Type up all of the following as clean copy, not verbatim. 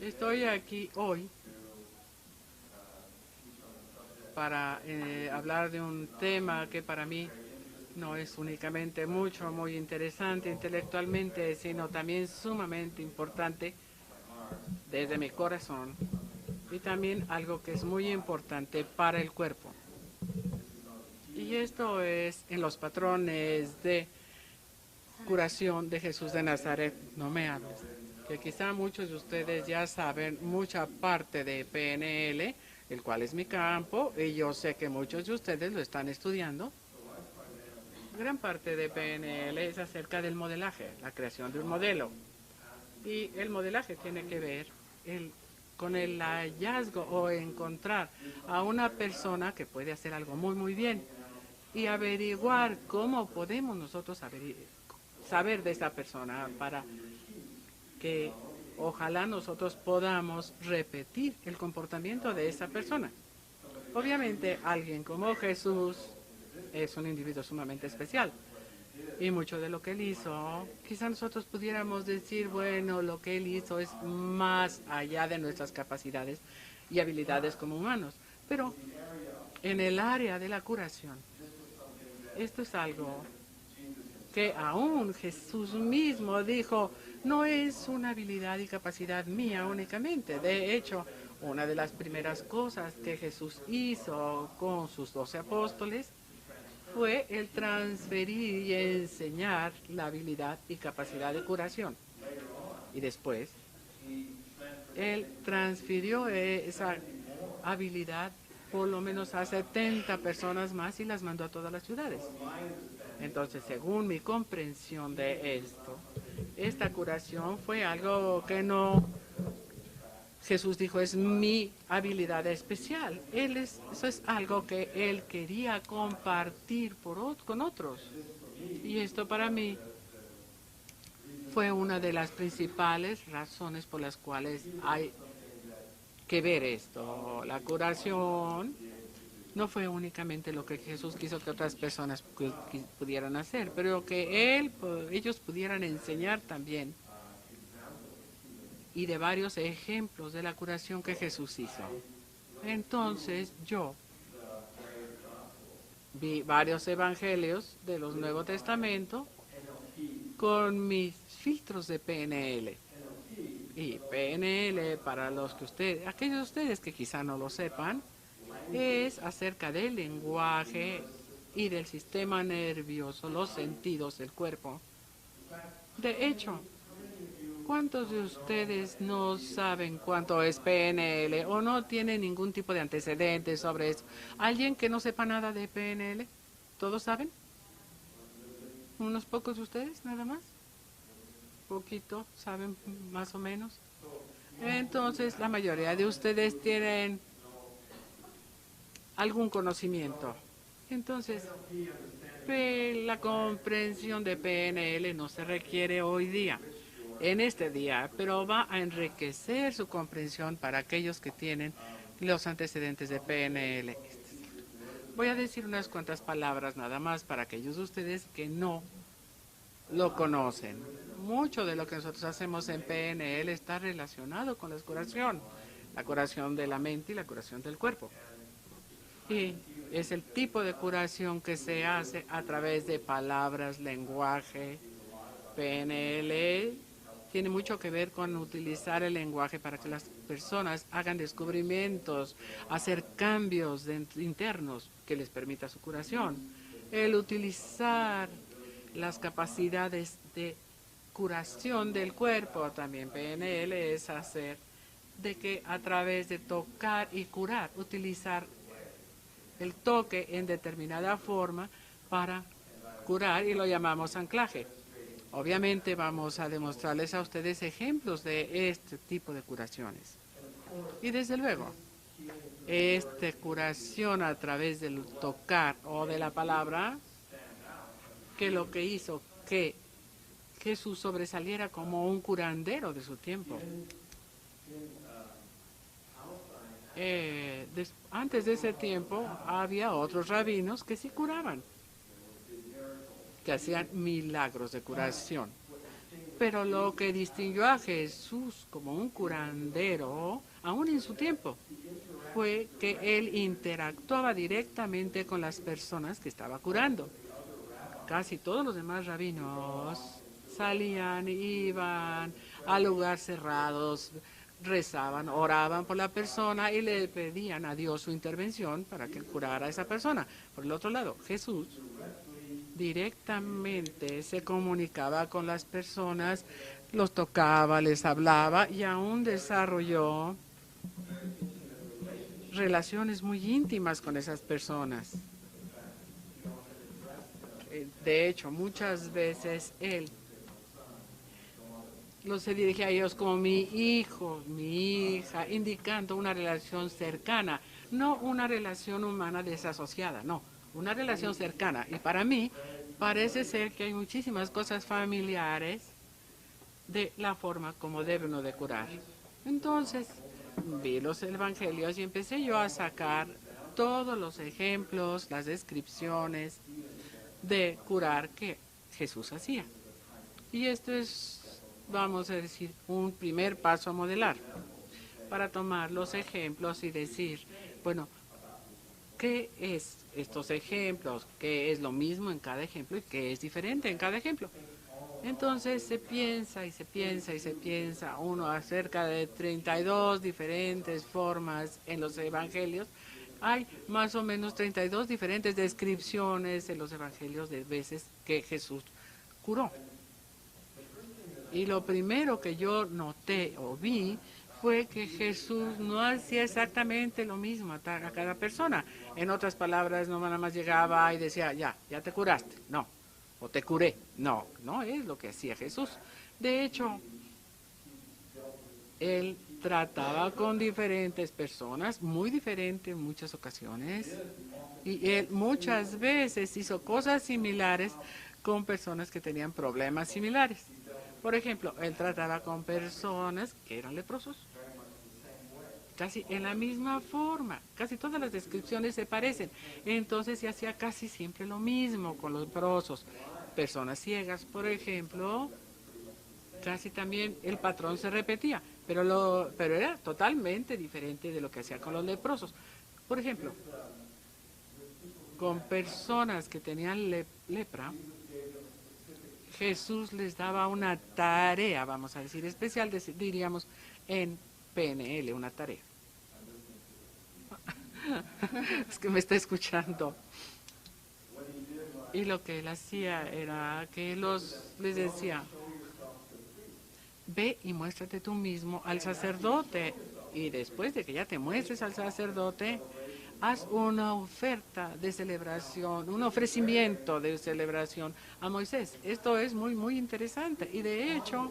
Estoy aquí hoy para hablar de un tema que para mí no es únicamente muy interesante intelectualmente, sino también sumamente importante desde mi corazón y también algo que es muy importante para el cuerpo. Y esto es en los patrones de curación de Jesús de Nazaret. No me hables. Que quizá muchos de ustedes ya saben mucha parte de PNL, el cual es mi campo, y yo sé que muchos de ustedes lo están estudiando. Gran parte de PNL es acerca del modelaje, la creación de un modelo. Y el modelaje tiene que ver con el hallazgo o encontrar a una persona que puede hacer algo muy bien y averiguar cómo podemos nosotros saber de esta persona para que ojalá nosotros podamos repetir el comportamiento de esa persona. Obviamente alguien como Jesús es un individuo sumamente especial y mucho de lo que él hizo, quizá nosotros pudiéramos decir, bueno, lo que él hizo es más allá de nuestras capacidades y habilidades como humanos, pero en el área de la curación, esto es algo que aún Jesús mismo dijo, no es una habilidad y capacidad mía únicamente. De hecho, una de las primeras cosas que Jesús hizo con sus 12 apóstoles fue el transferir y enseñar la habilidad y capacidad de curación. Y después, él transfirió esa habilidad por lo menos a 70 personas más y las mandó a todas las ciudades. Entonces, según mi comprensión de esto, esta curación fue algo que no, Jesús dijo, es mi habilidad especial. Eso es algo que él quería compartir con otros. Y esto para mí fue una de las principales razones por las cuales hay que ver esto. La curación no fue únicamente lo que Jesús quiso que otras personas pudieran hacer, pero que ellos pudieran enseñar también. Y de varios ejemplos de la curación que Jesús hizo. Entonces yo vi varios evangelios de los Nuevo Testamento con mis filtros de PNL. Y PNL, para aquellos de ustedes que quizá no lo sepan, es acerca del lenguaje y del sistema nervioso, los sentidos del cuerpo. De hecho, ¿cuántos de ustedes no saben cuánto es PNL o no tienen ningún tipo de antecedentes sobre eso? ¿Alguien que no sepa nada de PNL? ¿Todos saben? ¿Unos pocos de ustedes nada más? ¿Poquito? ¿Saben más o menos? Entonces, la mayoría de ustedes tienen algún conocimiento. Entonces, la comprensión de PNL no se requiere hoy día, en este día, pero va a enriquecer su comprensión para aquellos que tienen los antecedentes de PNL. Voy a decir unas cuantas palabras nada más para aquellos de ustedes que no lo conocen. Mucho de lo que nosotros hacemos en PNL está relacionado con la curación de la mente y la curación del cuerpo. Y es el tipo de curación que se hace a través de palabras, lenguaje. PNL tiene mucho que ver con utilizar el lenguaje para que las personas hagan descubrimientos, hacer cambios internos que les permita su curación. El utilizar las capacidades de curación del cuerpo, también PNL, es hacer de que a través de tocar y curar, utilizar el toque en determinada forma para curar y lo llamamos anclaje. Obviamente vamos a demostrarles a ustedes ejemplos de este tipo de curaciones. Y desde luego, esta curación a través del tocar o de la palabra, que lo que hizo que Jesús sobresaliera como un curandero de su tiempo. Antes de ese tiempo había otros rabinos que sí curaban, que hacían milagros de curación. Pero lo que distinguió a Jesús como un curandero, aún en su tiempo, fue que él interactuaba directamente con las personas que estaba curando. Casi todos los demás rabinos salían, iban a lugares cerrados, rezaban, oraban por la persona y le pedían a Dios su intervención para que curara a esa persona. Por el otro lado, Jesús directamente se comunicaba con las personas, los tocaba, les hablaba y aún desarrolló relaciones muy íntimas con esas personas. De hecho, muchas veces él se dirige a ellos como mi hijo, mi hija, indicando una relación cercana, no una relación humana desasociada, no, una relación cercana. Y para mí parece ser que hay muchísimas cosas familiares de la forma como debe uno de curar. Entonces, vi los evangelios y empecé yo a sacar todos los ejemplos, las descripciones de curar que Jesús hacía. Y esto es, vamos a decir, un primer paso a modelar para tomar los ejemplos y decir, bueno, ¿qué es estos ejemplos? ¿Qué es lo mismo en cada ejemplo y qué es diferente en cada ejemplo? Entonces se piensa y se piensa y se piensa uno acerca de 32 diferentes formas en los evangelios. Hay más o menos 32 diferentes descripciones en los evangelios de veces que Jesús curó. Y lo primero que yo noté o vi fue que Jesús no hacía exactamente lo mismo a cada persona. En otras palabras, no nada más llegaba y decía, ya te curaste. No. O te curé. No, no es lo que hacía Jesús. De hecho, él trataba con diferentes personas, muy diferentes en muchas ocasiones, y él muchas veces hizo cosas similares con personas que tenían problemas similares. Por ejemplo, él trataba con personas que eran leprosos, casi en la misma forma, casi todas las descripciones se parecen. Entonces se hacía casi siempre lo mismo con los leprosos. Personas ciegas, por ejemplo, casi también el patrón se repetía, pero era totalmente diferente de lo que hacía con los leprosos. Por ejemplo, con personas que tenían lepra, Jesús les daba una tarea, vamos a decir, especial, diríamos, en PNL, una tarea. Es que me está escuchando. Y lo que él hacía era que les decía, ve y muéstrate tú mismo al sacerdote. Y después de que ya te muestres al sacerdote, haz una oferta de celebración, un ofrecimiento de celebración a Moisés. Esto es muy, muy interesante. Y de hecho,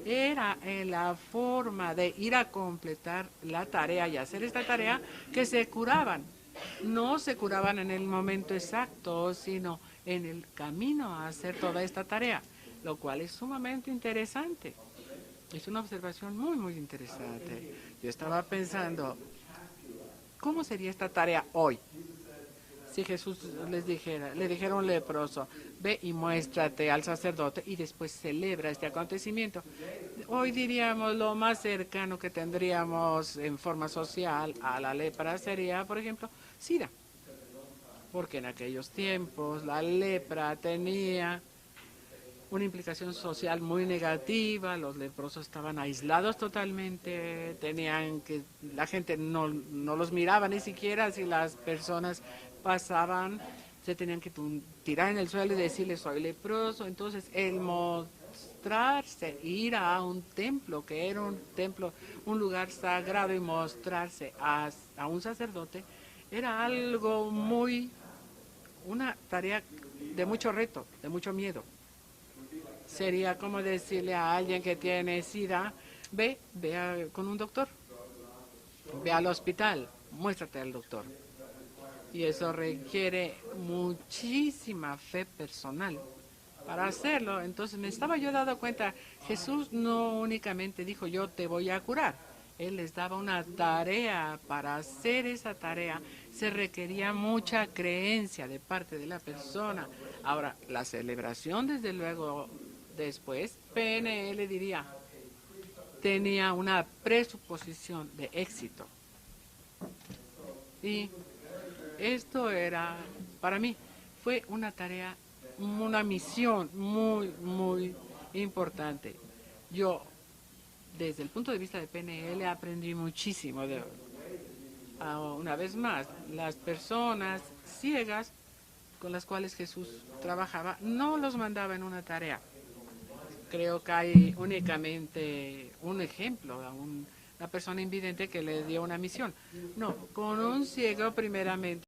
era la forma de ir a completar la tarea y hacer esta tarea que se curaban. No se curaban en el momento exacto, sino en el camino a hacer toda esta tarea, lo cual es sumamente interesante. Es una observación muy, muy interesante. Yo estaba pensando, ¿cómo sería esta tarea hoy? Si Jesús le dijera a un leproso, ve y muéstrate al sacerdote y después celebra este acontecimiento. Hoy diríamos lo más cercano que tendríamos en forma social a la lepra sería, por ejemplo, SIDA. Porque en aquellos tiempos la lepra tenía una implicación social muy negativa, los leprosos estaban aislados totalmente, la gente no los miraba ni siquiera si las personas pasaban, se tenían que tirar en el suelo y decirle soy leproso. Entonces el mostrarse, ir a un templo, que era un templo, un lugar sagrado, y mostrarse a un sacerdote, era algo una tarea de mucho reto, de mucho miedo. Sería como decirle a alguien que tiene SIDA, ve con un doctor, ve al hospital, muéstrate al doctor. Y eso requiere muchísima fe personal para hacerlo. Entonces me estaba yo dando cuenta, Jesús no únicamente dijo yo te voy a curar. Él les daba una tarea. Para hacer esa tarea se requería mucha creencia de parte de la persona. Ahora, la celebración desde luego Después, PNL diría, tenía una presuposición de éxito. Y esto era, para mí, fue una tarea, una misión muy, muy importante. Yo, desde el punto de vista de PNL, aprendí muchísimo. Una vez más, las personas ciegas con las cuales Jesús trabajaba, no los mandaba en una tarea. Creo que hay únicamente un ejemplo, una persona invidente que le dio una misión. No, con un ciego primeramente